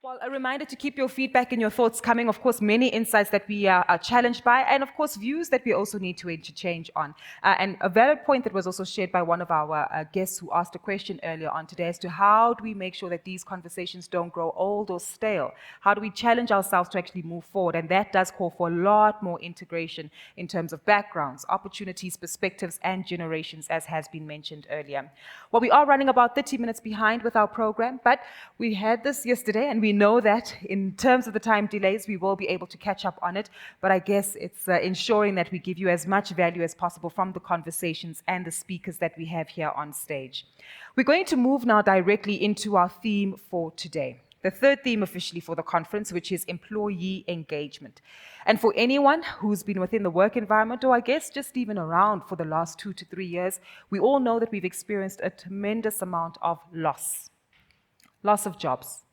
Well, a reminder to keep your feedback and your thoughts coming. Of course, many insights that we are challenged by, and of course, views that we also need to interchange on. And a valid point that was also shared by one of our guests who asked a question earlier on today as to how do we make sure that these conversations don't grow old or stale? How do we challenge ourselves to actually move forward? And that does call for a lot more integration in terms of backgrounds, opportunities, perspectives, and generations, as has been mentioned earlier. Well, we are running about 30 minutes behind with our program, but we had this yesterday, and we know that in terms of the time delays, we will be able to catch up on it. But I guess it's ensuring that we give you as much value as possible from the conversations and the speakers that we have here on stage. We're going to move now directly into our theme for today. The third theme officially for the conference, which is employee engagement. And for anyone who's been within the work environment, or I guess just even around for the last 2 to 3 years, we all know that we've experienced a tremendous amount of loss. Loss of jobs,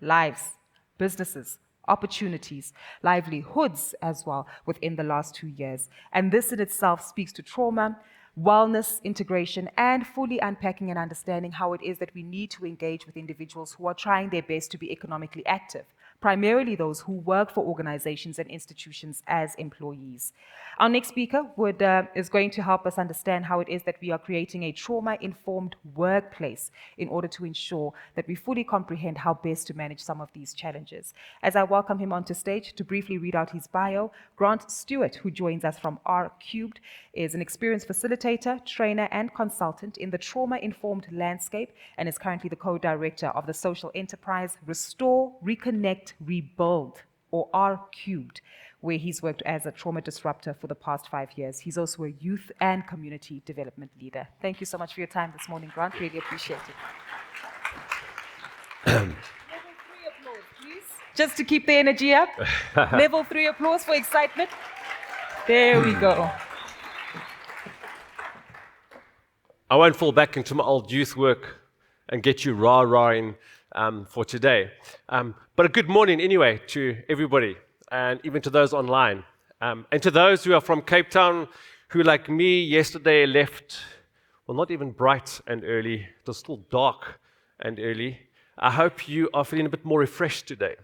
lives, businesses, opportunities, livelihoods as well within the last 2 years. And this in itself speaks to trauma, wellness, integration, and fully unpacking and understanding how it is that we need to engage with individuals who are trying their best to be economically active, primarily those who work for organizations and institutions as employees. Our next speaker is going to help us understand how it is that we are creating a trauma-informed workplace in order to ensure that we fully comprehend how best to manage some of these challenges. As I welcome him onto stage to briefly read out his bio, Grant Stewart, who joins us from R Cubed, is an experienced facilitator, trainer, and consultant in the trauma-informed landscape and is currently the co-director of the social enterprise Restore, Reconnect, Rebuild, or R Cubed, where he's worked as a trauma disruptor for the past 5 years. He's also a youth and community development leader. Thank you so much for your time this morning, Grant. Really appreciate it. Level 3 applause, please. Just to keep the energy up. Level 3 applause for excitement. There we go. I won't fall back into my old youth work and get you rah-rahing for today. But a good morning anyway to everybody, and even to those online. And to those who are from Cape Town, who like me yesterday left, well, not even bright and early, it was still dark and early. I hope you are feeling a bit more refreshed today.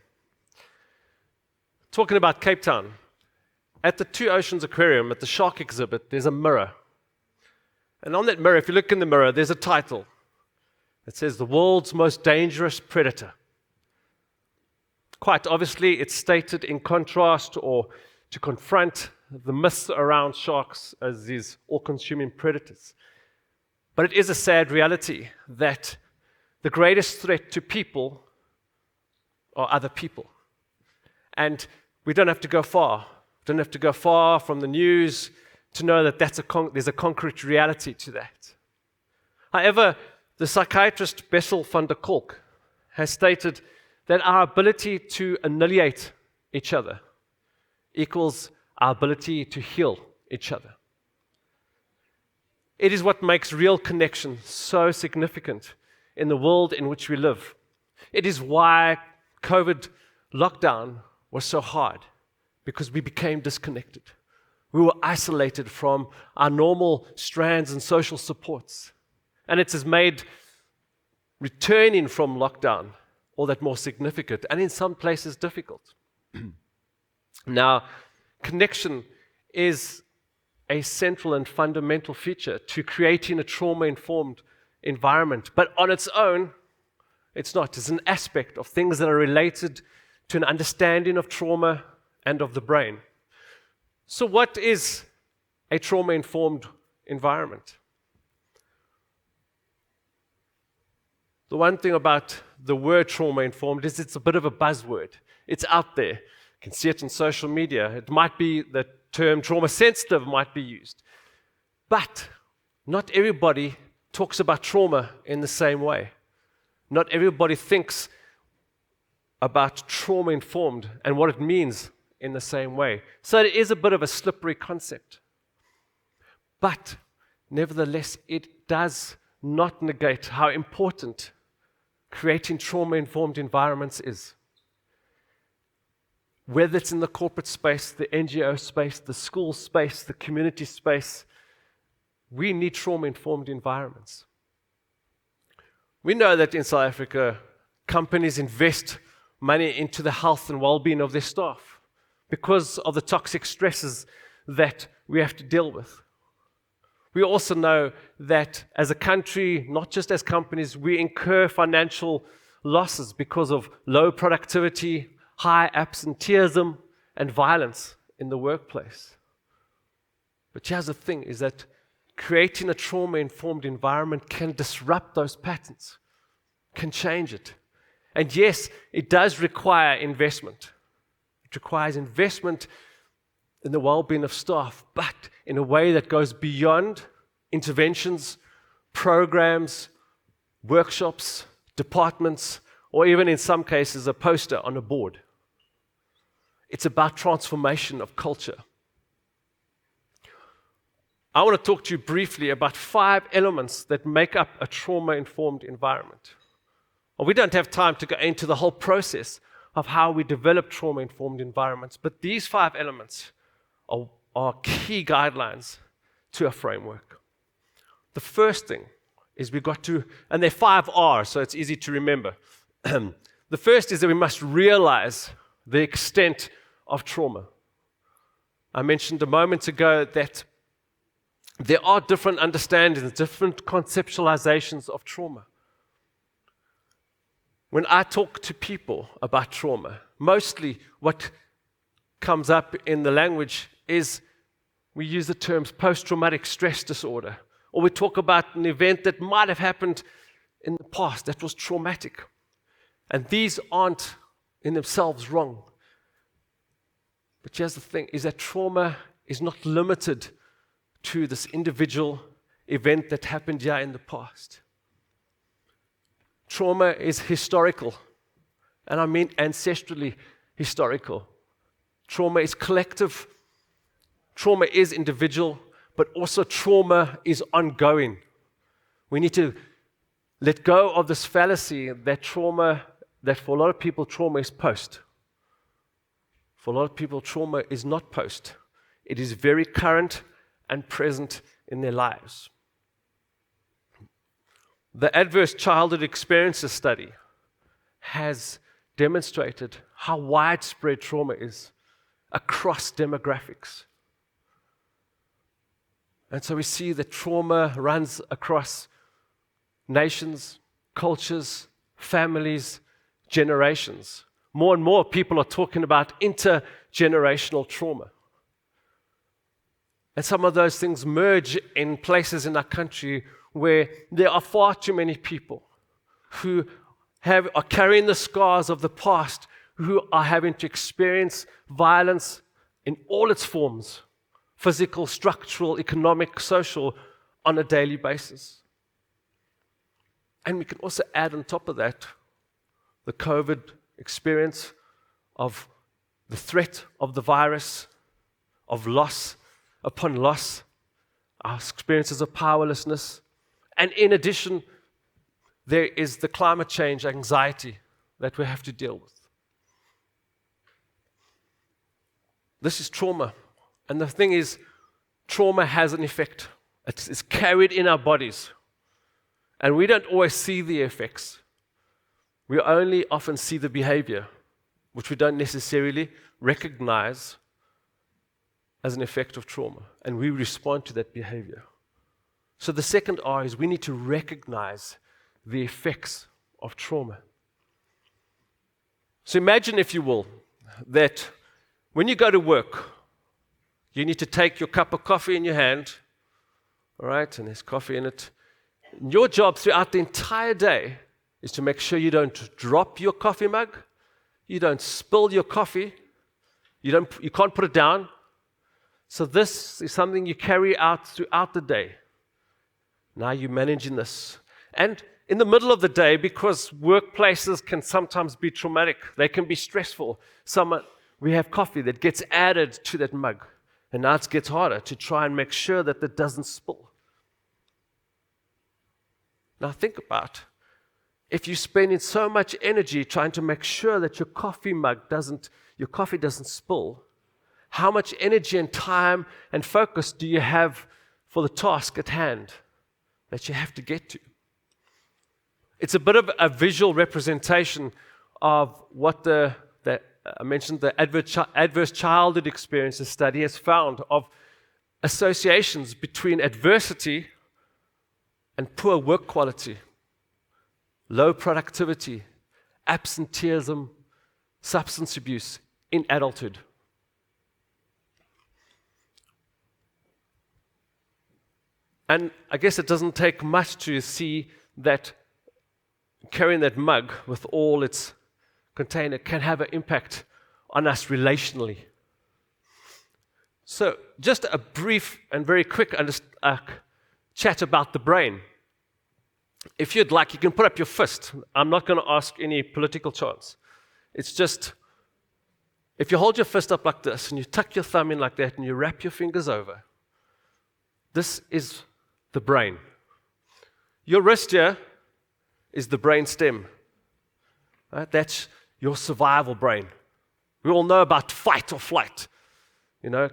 Talking about Cape Town, at the Two Oceans Aquarium, at the shark exhibit, there's a mirror. And on that mirror, if you look in the mirror, there's a title. It says, "The World's Most Dangerous Predator." Quite obviously, it's stated in contrast or to confront the myths around sharks as these all-consuming predators. But it is a sad reality that the greatest threat to people are other people. And we don't have to go far. We don't have to go far from the news to know that there's a concrete reality to that. However, the psychiatrist Bessel van der Kolk has stated that our ability to annihilate each other equals our ability to heal each other. It is what makes real connection so significant in the world in which we live. It is why COVID lockdown was so hard, because we became disconnected. We were isolated from our normal strands and social supports. And it has made returning from lockdown all that more significant, and in some places difficult. Now, connection is a central and fundamental feature to creating a trauma-informed environment. But on its own, it's not. It's an aspect of things that are related to an understanding of trauma and of the brain. So what is a trauma-informed environment? The one thing about the word trauma-informed is it's a bit of a buzzword. It's out there. You can see it in social media. It might be the term trauma-sensitive might be used. But not everybody talks about trauma in the same way. Not everybody thinks about trauma-informed and what it means in the same way. So it is a bit of a slippery concept. But nevertheless, it does not negate how important creating trauma-informed environments is. Whether it's in the corporate space, the NGO space, the school space, the community space, we need trauma-informed environments. We know that in South Africa, companies invest money into the health and well-being of their staff because of the toxic stresses that we have to deal with. We also know that as a country, not just as companies, we incur financial losses because of low productivity, high absenteeism, and violence in the workplace. But here's the thing, is that creating a trauma-informed environment can disrupt those patterns, can change it. And yes, it does require investment. It requires investment in the well-being of staff, but in a way that goes beyond interventions, programs, workshops, departments, or even in some cases, a poster on a board. It's about transformation of culture. I want to talk to you briefly about 5 elements that make up a trauma-informed environment. Well, we don't have time to go into the whole process of how we develop trauma-informed environments, but these 5 elements are key guidelines to a framework. The first thing is we've got to, and they're 5 R's, so it's easy to remember. The first is that we must realize the extent of trauma. I mentioned a moment ago that there are different understandings, different conceptualizations of trauma. When I talk to people about trauma, mostly what comes up in the language is we use the terms post-traumatic stress disorder, or we talk about an event that might have happened in the past that was traumatic. And these aren't in themselves wrong. But here's the thing, is that trauma is not limited to this individual event that happened here in the past. Trauma is historical, and I mean ancestrally historical. Trauma is collective, trauma is individual, but also trauma is ongoing. We need to let go of this fallacy that for a lot of people, trauma is post. For a lot of people, trauma is not post. It is very current and present in their lives. The Adverse Childhood Experiences study has demonstrated how widespread trauma is across demographics. And so we see that trauma runs across nations, cultures, families, generations. More and more people are talking about intergenerational trauma. And some of those things merge in places in our country where there are far too many people who are carrying the scars of the past, who are having to experience violence in all its forms, physical, structural, economic, social, on a daily basis. And we can also add on top of that the COVID experience of the threat of the virus, of loss upon loss, our experiences of powerlessness. And in addition, there is the climate change anxiety that we have to deal with. This is trauma. And the thing is, trauma has an effect. It's carried in our bodies. And we don't always see the effects. We only often see the behavior, which we don't necessarily recognize as an effect of trauma. And we respond to that behavior. So the second R is we need to recognize the effects of trauma. So imagine, if you will, that when you go to work, you need to take your cup of coffee in your hand, all right, and there's coffee in it. And your job throughout the entire day is to make sure you don't drop your coffee mug, you don't spill your coffee, you can't put it down. So this is something you carry out throughout the day. Now you're managing this. And in the middle of the day, because workplaces can sometimes be traumatic, they can be stressful. We have coffee that gets added to that mug. And now it gets harder to try and make sure that it doesn't spill. Now think about, if you're spending so much energy trying to make sure that your coffee doesn't spill, how much energy and time and focus do you have for the task at hand that you have to get to? It's a bit of a visual representation of what I mentioned the adverse childhood experiences study has found of associations between adversity and poor work quality, low productivity, absenteeism, substance abuse in adulthood. And I guess it doesn't take much to see that carrying that mug with all its container can have an impact on us relationally. So just a brief and very quick chat about the brain. If you'd like, you can put up your fist. I'm not going to ask any political chance. It's just, if you hold your fist up like this and you tuck your thumb in like that and you wrap your fingers over, this is the brain. Your wrist here is the brain stem. Right? That's your survival brain. We all know about fight or flight,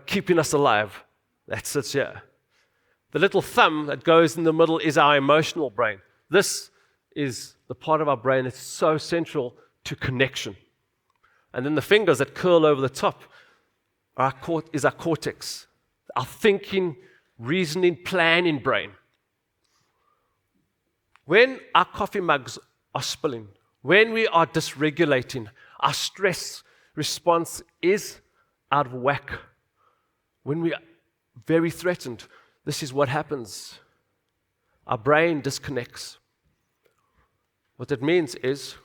keeping us alive. That sits here. The little thumb that goes in the middle is our emotional brain. This is the part of our brain that's so central to connection. And then the fingers that curl over the top is our cortex, our thinking, reasoning, planning brain. When our coffee mugs are spilling, when we are dysregulating, our stress response is out of whack. When we are very threatened, this is what happens. Our brain disconnects. What that means is,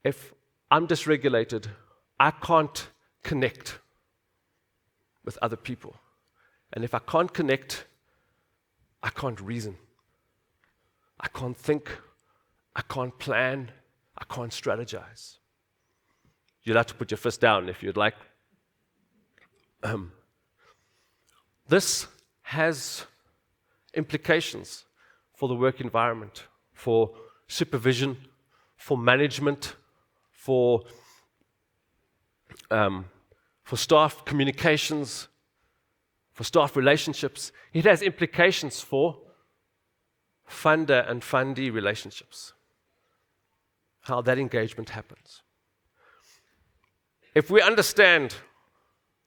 if I'm dysregulated, I can't connect with other people. And if I can't connect, I can't reason. I can't think. I can't plan. I can't strategize. You'd have to put your fist down if you'd like. This has implications for the work environment, for supervision, for management, for staff communications, for staff relationships. It has implications for funder and fundee relationships, how that engagement happens. If we understand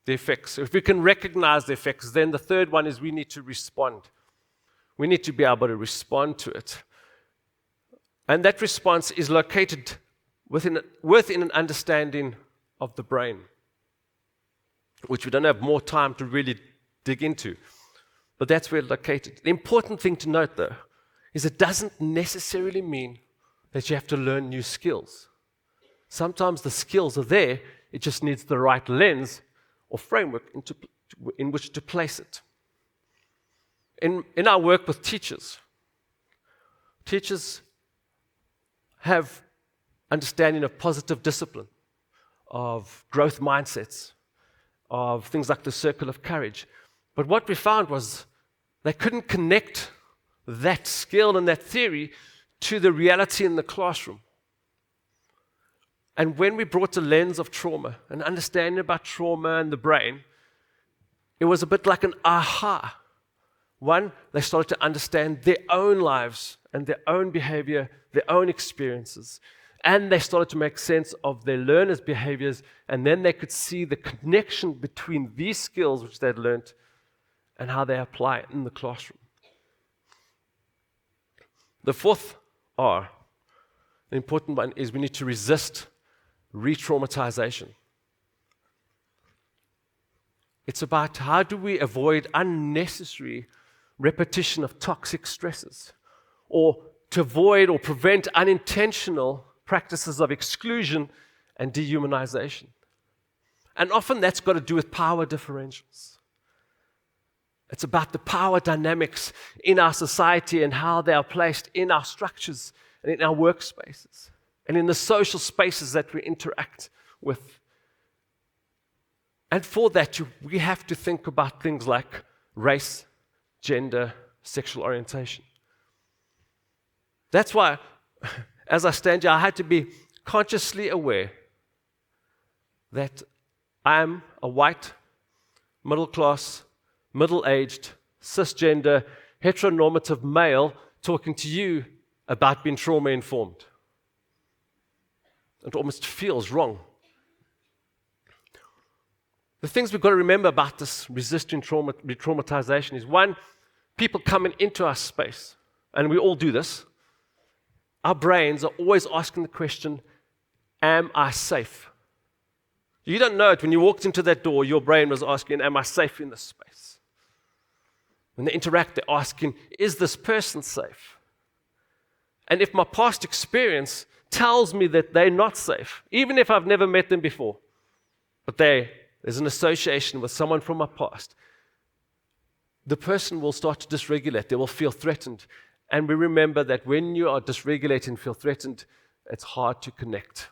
the effects, if we can recognize the effects, then the third one is we need to respond. We need to be able to respond to it. And that response is located within an understanding of the brain, which we don't have more time to really dig into. But that's where it's located. The important thing to note, though, is it doesn't necessarily mean that you have to learn new skills. Sometimes the skills are there, it just needs the right lens or framework in which to place it. In our work with teachers have understanding of positive discipline, of growth mindsets, of things like the circle of courage. But what we found was they couldn't connect that skill and that theory to the reality in the classroom. And when we brought a lens of trauma, an understanding about trauma and the brain, it was a bit like an aha. One, they started to understand their own lives and their own behavior, their own experiences. And they started to make sense of their learners' behaviors, and then they could see the connection between these skills which they'd learned and how they apply it in the classroom. The fourth R, the important one, is we need to resist re-traumatization. It's about how do we avoid unnecessary repetition of toxic stresses, or to avoid or prevent unintentional practices of exclusion and dehumanization. And often that's got to do with power differentials. It's about the power dynamics in our society and how they are placed in our structures and in our workspaces and in the social spaces that we interact with. And for that, we have to think about things like race, gender, sexual orientation. That's why, as I stand here, I had to be consciously aware that I am a white, middle-class, middle-aged, cisgender, heteronormative male talking to you about being trauma-informed. It almost feels wrong. The things we've got to remember about this resisting re-traumatization is, one, people coming into our space, and we all do this, our brains are always asking the question, am I safe? You don't know it. When you walked into that door, your brain was asking, am I safe in this space? When they interact, they're asking, is this person safe? And if my past experience tells me that they're not safe, even if I've never met them before, but there's an association with someone from my past, the person will start to dysregulate. They will feel threatened. And we remember that when you are dysregulated and feel threatened, it's hard to connect.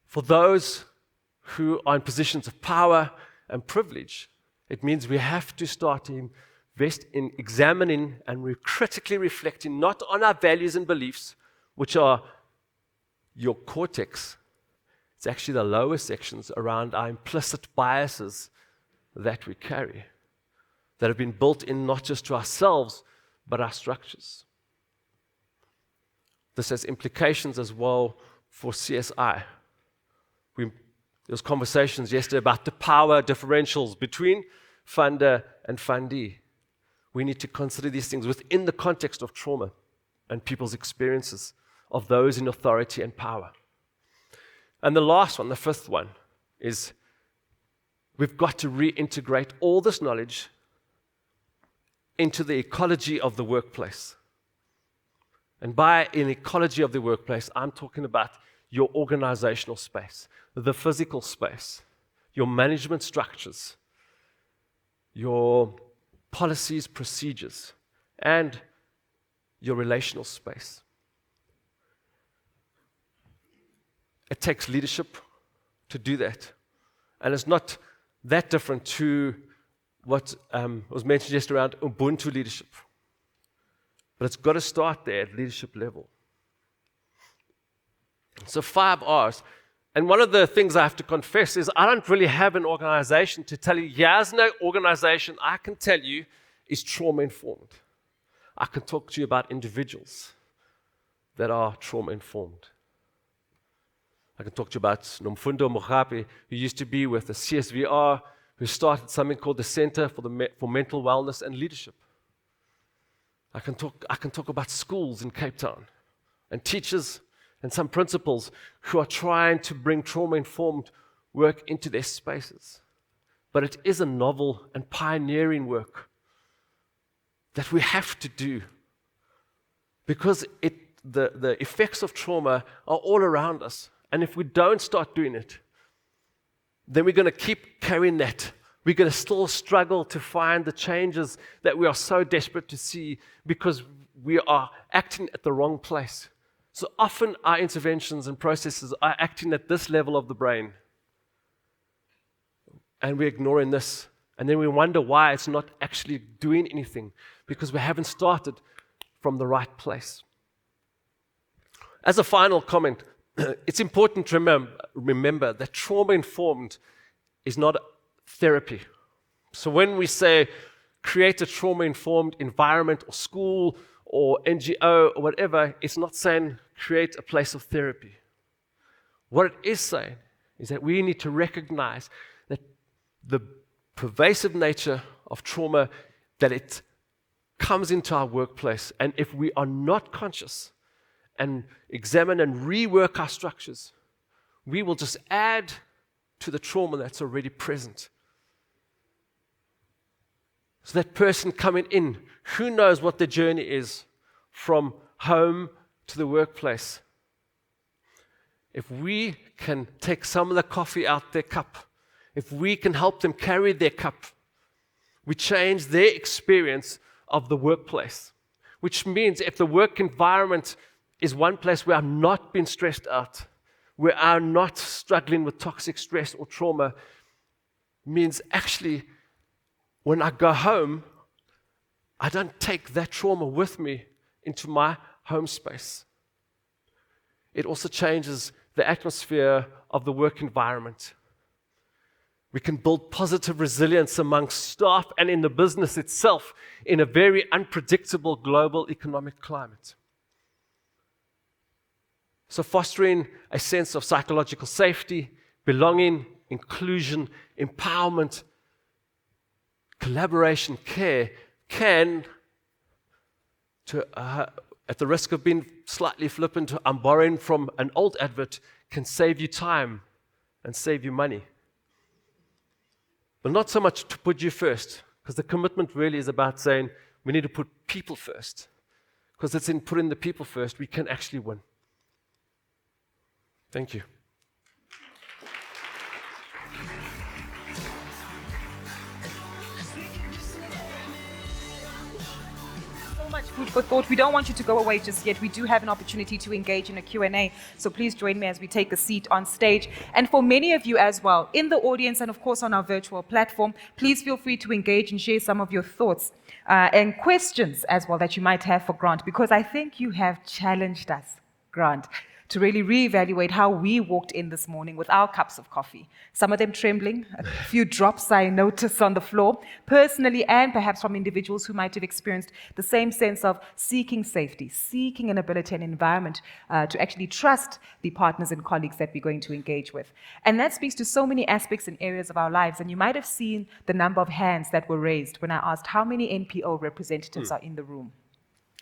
For those who are in positions of power and privilege, it means we have to start to invest in examining and critically reflecting not on our values and beliefs, which are your cortex. It's actually the lower sections around our implicit biases that we carry, that have been built in not just to ourselves, but our structures. This has implications as well for CSI. There was conversations yesterday about the power differentials between funder and fundee. We need to consider these things within the context of trauma and people's experiences of those in authority and power. And the last one, the fifth one, is we've got to reintegrate all this knowledge into the ecology of the workplace. And by an ecology of the workplace, I'm talking about your organizational space, the physical space, your management structures, your policies, procedures, and your relational space. It takes leadership to do that. And it's not that different to what was mentioned just around Ubuntu leadership. But it's got to start there at leadership level. So 5 R's. And one of the things I have to confess is I don't really have an organization to tell you, here's no organization I can tell you is trauma-informed. I can talk to you about individuals that are trauma-informed. I can talk to you about Nomfundo Mogapi, who used to be with the CSVR, who started something called the Center for Mental Wellness and Leadership. I can talk about schools in Cape Town and teachers and some principals who are trying to bring trauma-informed work into their spaces. But it is a novel and pioneering work that we have to do because the effects of trauma are all around us. And if we don't start doing it, then we're going to keep carrying that. We're going to still struggle to find the changes that we are so desperate to see because we are acting at the wrong place. So often our interventions and processes are acting at this level of the brain. And we're ignoring this. And then we wonder why it's not actually doing anything because we haven't started from the right place. As a final comment, it's important to remember that trauma-informed is not therapy. So when we say create a trauma-informed environment or school or NGO or whatever, it's not saying create a place of therapy. What it is saying is that we need to recognize that the pervasive nature of trauma, that it comes into our workplace, and if we are not conscious and examine and rework our structures, we will just add to the trauma that's already present. So that person coming in, who knows what their journey is from home to the workplace. If we can take some of the coffee out their cup, if we can help them carry their cup, we change their experience of the workplace. Which means if the work environment is one place where I'm not being stressed out, where I'm not struggling with toxic stress or trauma, means actually when I go home, I don't take that trauma with me into my home space. It also changes the atmosphere of the work environment. We can build positive resilience amongst staff and in the business itself in a very unpredictable global economic climate. So fostering a sense of psychological safety, belonging, inclusion, empowerment, collaboration, care can, at the risk of being slightly flippant, I'm borrowing from an old advert, can save you time and save you money. But not so much to put you first, because the commitment really is about saying we need to put people first. Because it's in putting the people first we can actually win. Thank you. Much food for thought. We don't want you to go away just yet. We do have an opportunity to engage in a Q&A, so please join me as we take a seat on stage. And for many of you as well, in the audience and of course on our virtual platform, please feel free to engage and share some of your thoughts and questions as well that you might have for Grant, because I think you have challenged us, Grant, to really reevaluate how we walked in this morning with our cups of coffee. Some of them trembling, a few drops I noticed on the floor, personally and perhaps from individuals who might have experienced the same sense of seeking safety, seeking an ability and environment to actually trust the partners and colleagues that we're going to engage with. And that speaks to so many aspects and areas of our lives. And you might have seen the number of hands that were raised when I asked how many NPO representatives are in the room.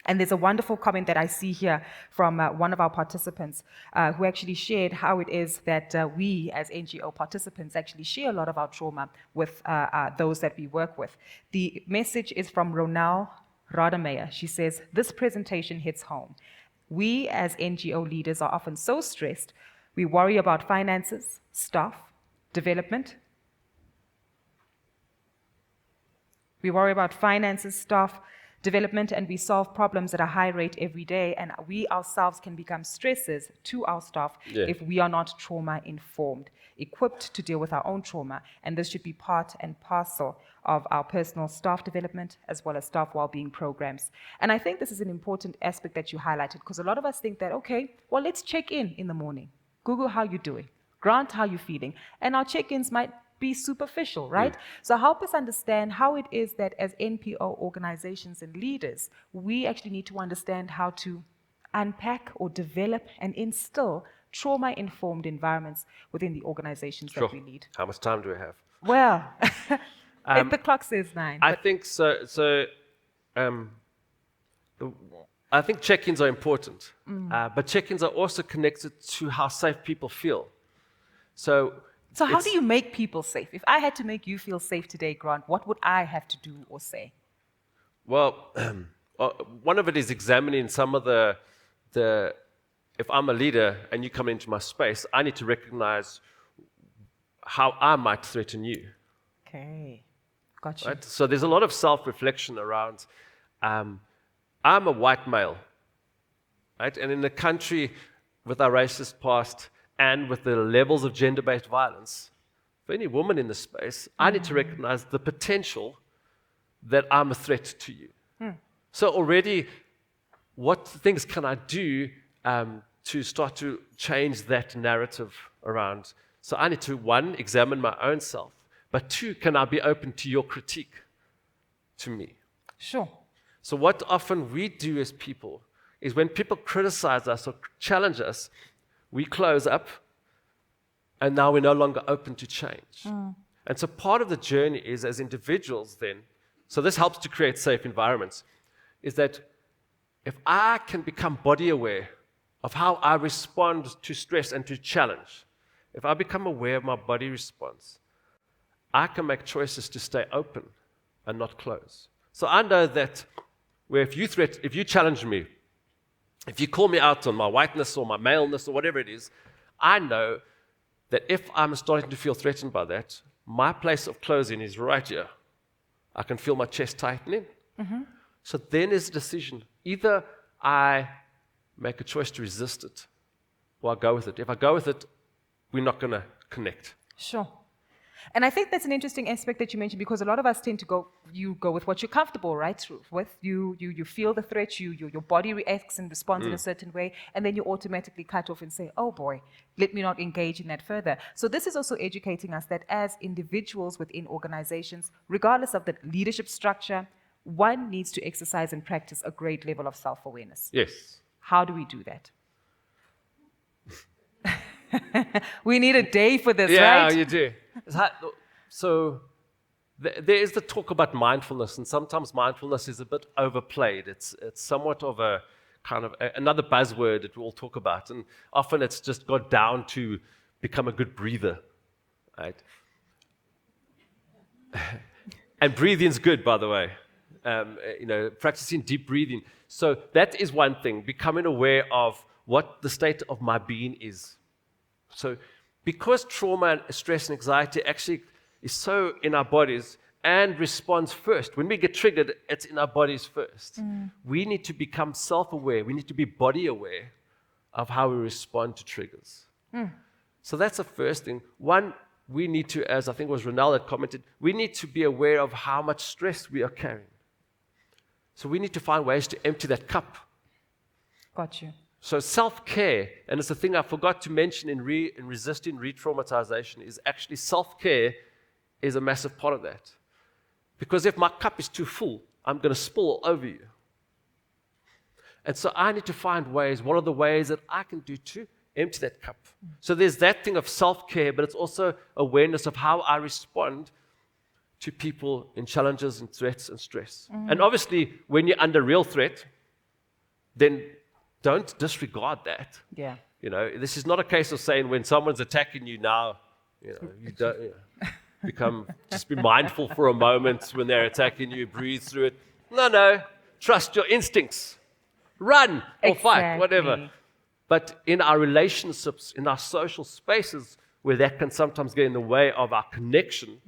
And there's a wonderful comment that I see here from one of our participants who actually shared how it is that we as NGO participants actually share a lot of our trauma with those that we work with. The message is from Ronal Rademeyer. She says, this presentation hits home. We as NGO leaders are often so stressed, we worry about finances, staff, development. We worry about finances, staff, development, and we solve problems at a high rate every day, and we ourselves can become stressors to our staff if we are not trauma-informed, equipped to deal with our own trauma, and this should be part and parcel of our personal staff development as well as staff well-being programs. And I think this is an important aspect that you highlighted, because a lot of us think that, okay, well, let's check in the morning. Google how you're doing. Grant how you're feeling. And our check-ins might be superficial, right? So help us understand how it is that as NPO organizations and leaders, we actually need to understand how to unpack or develop and instill trauma-informed environments within the organizations that we lead. How much time do we have? Well, the clock says 9. I think so. I think check-ins are important, but check-ins are also connected to how safe people feel. So how do you make people safe? If I had to make you feel safe today, Grant, what would I have to do or say? Well, one of it is examining some of the, if I'm a leader and you come into my space, I need to recognize how I might threaten you. Okay, got you. Right? So there's a lot of self-reflection around, I'm a white male, right? And in a country with our racist past, and with the levels of gender-based violence, for any woman in this space, I need to recognize the potential that I'm a threat to you. So already, what things can I do to start to change that narrative around? So I need to, 1, examine my own self, but 2, can I be open to your critique to me? Sure. So what often we do as people is when people criticize us or challenge us, we close up, and now we're no longer open to change. And so part of the journey is, as individuals then, so this helps to create safe environments, is that if I can become body aware of how I respond to stress and to challenge, if I become aware of my body response, I can make choices to stay open and not close. So I know that where if you challenge me, if you call me out on my whiteness or my maleness or whatever it is, I know that if I'm starting to feel threatened by that, my place of closing is right here. I can feel my chest tightening. So then is a decision. Either I make a choice to resist it, or I go with it. If I go with it, we're not going to connect. Sure. And I think that's an interesting aspect that you mentioned, because a lot of us tend to go with what you're comfortable, right? With you feel the threat, your body reacts and responds in a certain way, and then you automatically cut off and say, oh boy, let me not engage in that further. So this is also educating us that as individuals within organizations, regardless of the leadership structure, one needs to exercise and practice a great level of self-awareness. Yes. How do we do that? We need a day for this, Yeah, right? you do. So there is the talk about mindfulness, and sometimes mindfulness is a bit overplayed. It's somewhat of a kind of another buzzword that we all talk about, and often it's just got down to become a good breather, right? And breathing's good, by the way. Practicing deep breathing. So that is one thing, becoming aware of what the state of my being is. So because trauma and stress and anxiety actually is so in our bodies and responds first. When we get triggered, it's in our bodies first. We need to become self-aware. We need to be body aware of how we respond to triggers. So that's the first thing. One, we need to, as I think it was Ronald that commented, we need to be aware of how much stress we are carrying. So we need to find ways to empty that cup. Got you. So self-care, and it's a thing I forgot to mention in resisting re-traumatization, is actually self-care is a massive part of that. Because if my cup is too full, I'm going to spill all over you. And so I need to find ways, what are the ways that I can do to empty that cup? So there's that thing of self-care, but it's also awareness of how I respond to people in challenges and threats and stress. And obviously, when you're under real threat, then don't disregard that. Yeah. This is not a case of saying when someone's attacking you now, you don't just be mindful for a moment when they're attacking you, breathe through it. No, trust your instincts. Run or fight, whatever. But in our relationships, in our social spaces, where that can sometimes get in the way of our connection,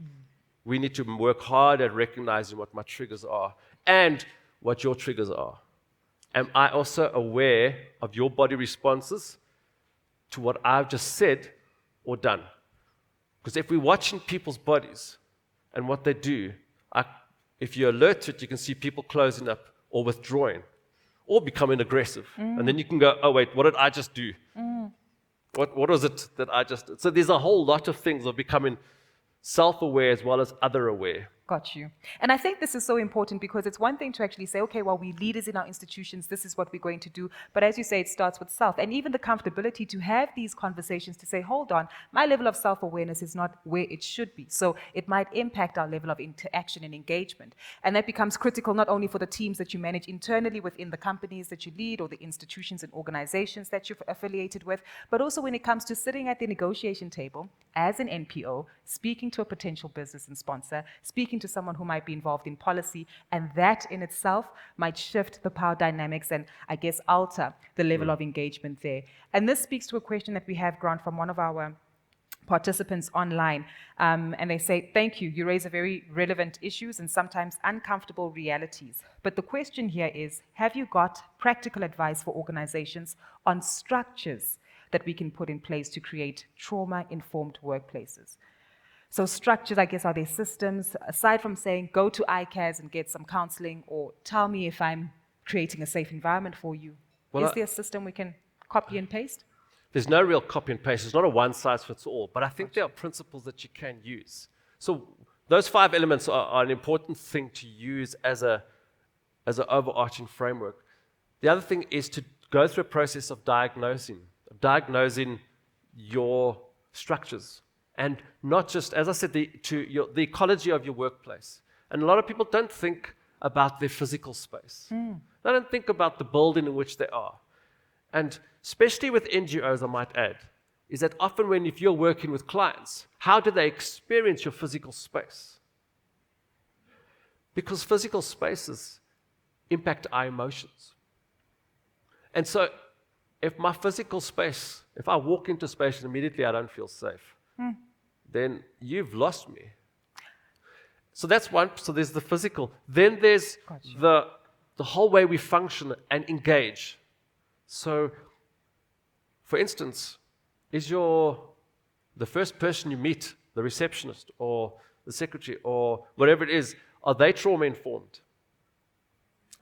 we need to work hard at recognizing what my triggers are and what your triggers are. Am I also aware of your body responses to what I've just said or done? Because if we're watching people's bodies and what they do, if you're alert to it, you can see people closing up or withdrawing or becoming aggressive. And then you can go, oh, wait, what did I just do? What was it that I just did? So there's a whole lot of things of becoming self-aware as well as other-aware. Got you. And I think this is so important because it's one thing to actually say, okay, well, we leaders in our institutions, this is what we're going to do. But as you say, it starts with self. And even the comfortability to have these conversations to say, hold on, my level of self-awareness is not where it should be. So it might impact our level of interaction and engagement. And that becomes critical not only for the teams that you manage internally within the companies that you lead or the institutions and organizations that you're affiliated with, but also when it comes to sitting at the negotiation table as an NPO, speaking to a potential business and sponsor, speaking to someone who might be involved in policy, and that in itself might shift the power dynamics and, I guess, alter the level of engagement there. And this speaks to a question that we have, Grant, from one of our participants online. And they say, thank you, you raise a very relevant issues and sometimes uncomfortable realities. But the question here is, have you got practical advice for organizations on structures that we can put in place to create trauma-informed workplaces? So structures, I guess, are there systems, aside from saying, go to ICAS and get some counseling, or tell me if I'm creating a safe environment for you. Is there a system we can copy and paste? There's no real copy and paste. It's not a one-size-fits-all, but I think there are principles that you can use. So those 5 elements are an important thing to use as an overarching framework. The other thing is to go through a process of diagnosing your structures. And not just, as I said, the ecology of your workplace. And a lot of people don't think about their physical space. They don't think about the building in which they are. And especially with NGOs, I might add, is that often if you're working with clients, how do they experience your physical space? Because physical spaces impact our emotions. And so if my physical space, if I walk into space and immediately I don't feel safe, then you've lost me. So that's one. So there's the physical. Then there's the whole way we function and engage. So, for instance, is the first person you meet, the receptionist or the secretary or whatever it is, are they trauma-informed?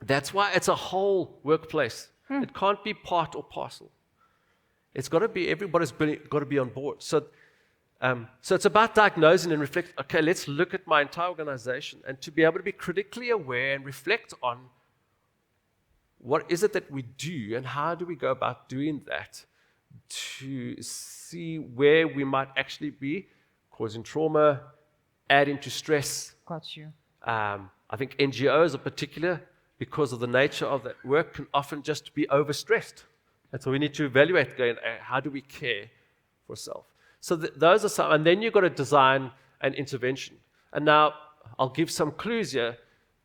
That's why it's a whole workplace. It can't be part or parcel. It's got to be, everybody's got to be on board. So it's about diagnosing and reflect, okay, let's look at my entire organization and to be able to be critically aware and reflect on what is it that we do and how do we go about doing that to see where we might actually be causing trauma, adding to stress. Got you. I think NGOs in particular, because of the nature of that work, can often just be overstressed. And so we need to evaluate, going, how do we care for self? So those are some, and then you've got to design an intervention. And now I'll give some clues here,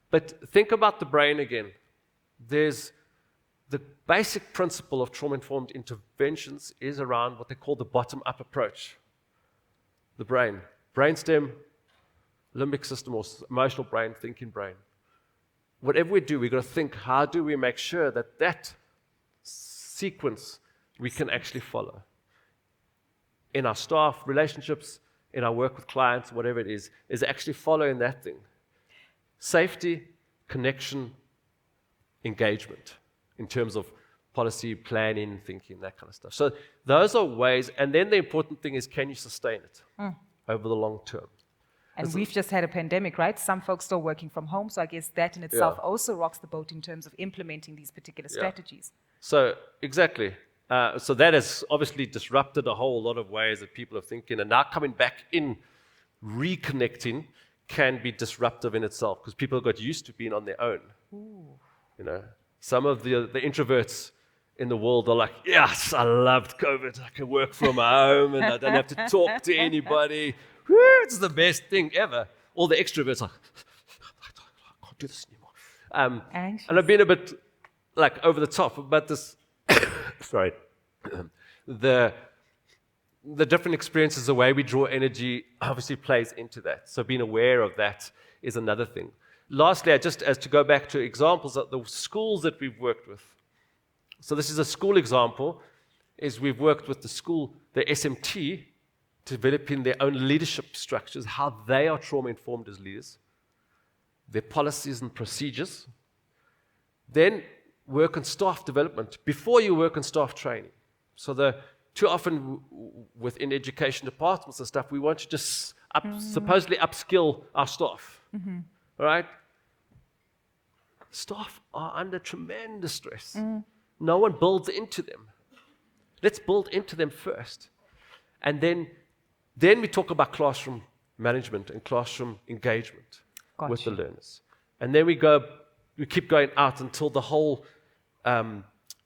but think about the brain again. There's the basic principle of trauma-informed interventions is around what they call the bottom-up approach. The brain, brainstem, limbic system, or emotional brain, thinking brain. Whatever we do, we've got to think, how do we make sure that that sequence we can actually follow? In our staff relationships, in our work with clients, whatever it is actually following that thing. Safety, connection, engagement, in terms of policy, planning, thinking, that kind of stuff. So those are ways, and then the important thing is, can you sustain it over the long term? And we've just had a pandemic, right? Some folks still working from home, so I guess that in itself also rocks the boat in terms of implementing these particular strategies. So, exactly. So that has obviously disrupted a whole lot of ways that people are thinking, and now coming back in, reconnecting can be disruptive in itself, because people got used to being on their own. Ooh. You know, some of the introverts in the world are like, yes, I loved COVID. I can work from home, and I don't have to talk to anybody. Woo, it's the best thing ever. All the extroverts are, I can't do this anymore. And I've been a bit like over the top, but this, sorry, the different experiences, the way we draw energy obviously plays into that. So being aware of that is another thing. Lastly, just as to go back to examples of the schools that we've worked with. So this is a school example, is we've worked with the school, the SMT, developing their own leadership structures, how they are trauma-informed as leaders, their policies and procedures. Then work on staff development before you work on staff training. So too often within education departments and stuff, we want to just supposedly upskill our staff. All right? Staff are under tremendous stress. No one builds into them. Let's build into them first. And then we talk about classroom management and classroom engagement with the learners. And then we keep going out until the whole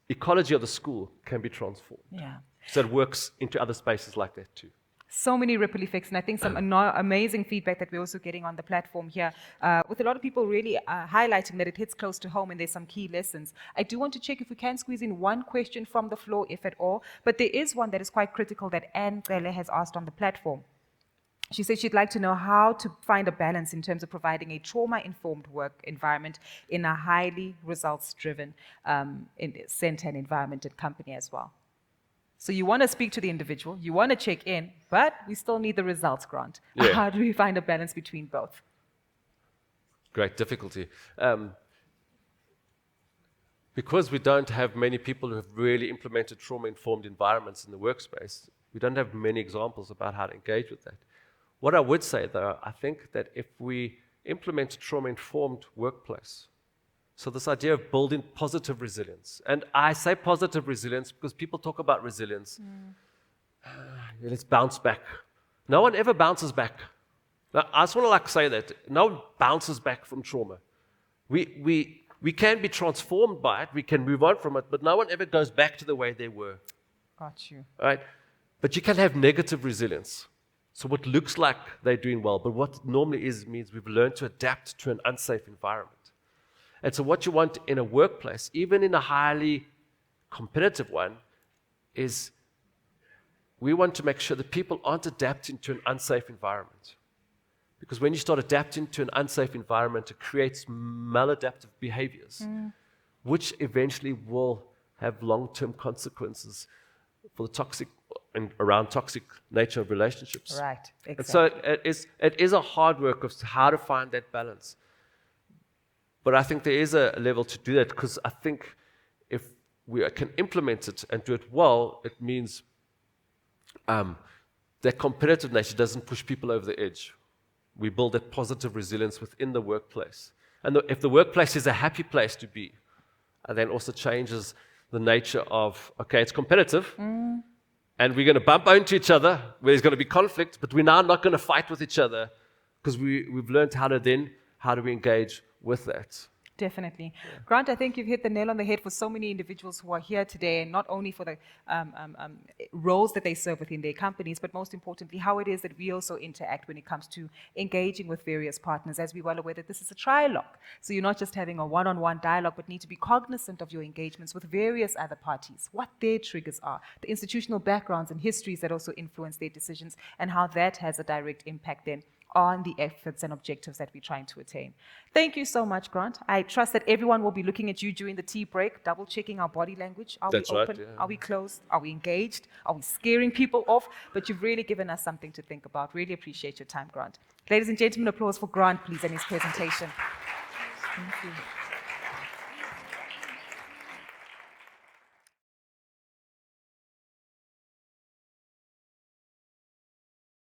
ecology of the school can be transformed. Yeah. So it works into other spaces like that too. So many ripple effects, and I think some amazing feedback that we're also getting on the platform here, with a lot of people really highlighting that it hits close to home and there's some key lessons. I do want to check if we can squeeze in one question from the floor, if at all, but there is one that is quite critical that Anne Gele has asked on the platform. She said she'd like to know how to find a balance in terms of providing a trauma-informed work environment in a highly results-driven center and environment and company as well. So you want to speak to the individual, you want to check in, but we still need the results, Grant. Yeah. How do we find a balance between both? Great difficulty. Because we don't have many people who have really implemented trauma-informed environments in the workspace, we don't have many examples about how to engage with that. What I would say, though, I think that if we implement a trauma-informed workplace, so this idea of building positive resilience, and I say positive resilience because people talk about resilience. Let's bounce back. No one ever bounces back. Now, I just want to say that. No one bounces back from trauma. We can be transformed by it, we can move on from it, but no one ever goes back to the way they were. Got you. All right? But you can have negative resilience. So what looks like they're doing well, but what normally means we've learned to adapt to an unsafe environment. And so what you want in a workplace, even in a highly competitive one, is we want to make sure that people aren't adapting to an unsafe environment. Because when you start adapting to an unsafe environment, it creates maladaptive behaviors, which eventually will have long-term consequences for the toxic and around toxic nature of relationships. Right, exactly. And so it is a hard work of how to find that balance. But I think there is a level to do that, because I think if we can implement it and do it well, it means that competitive nature doesn't push people over the edge. We build that positive resilience within the workplace. And if the workplace is a happy place to be, then also changes the nature of, okay, it's competitive, and we're going to bump into each other, where there's going to be conflict, but we're now not going to fight with each other, because we've learned how do we engage with that. Definitely. Grant, I think you've hit the nail on the head for so many individuals who are here today, and not only for the roles that they serve within their companies, but most importantly, how it is that we also interact when it comes to engaging with various partners, as we're well aware that this is a trialogue. So you're not just having a one-on-one dialogue, but need to be cognizant of your engagements with various other parties, what their triggers are, the institutional backgrounds and histories that also influence their decisions, and how that has a direct impact then on the efforts and objectives that we're trying to attain. Thank you so much, Grant. I trust that everyone will be looking at you during the tea break, double checking our body language. Are That's we open? right, yeah. Are we closed? Are we engaged? Are we scaring people off? But you've really given us something to think about. Really appreciate your time, Grant. Ladies and gentlemen, applause for Grant, please, and his presentation. Thank you.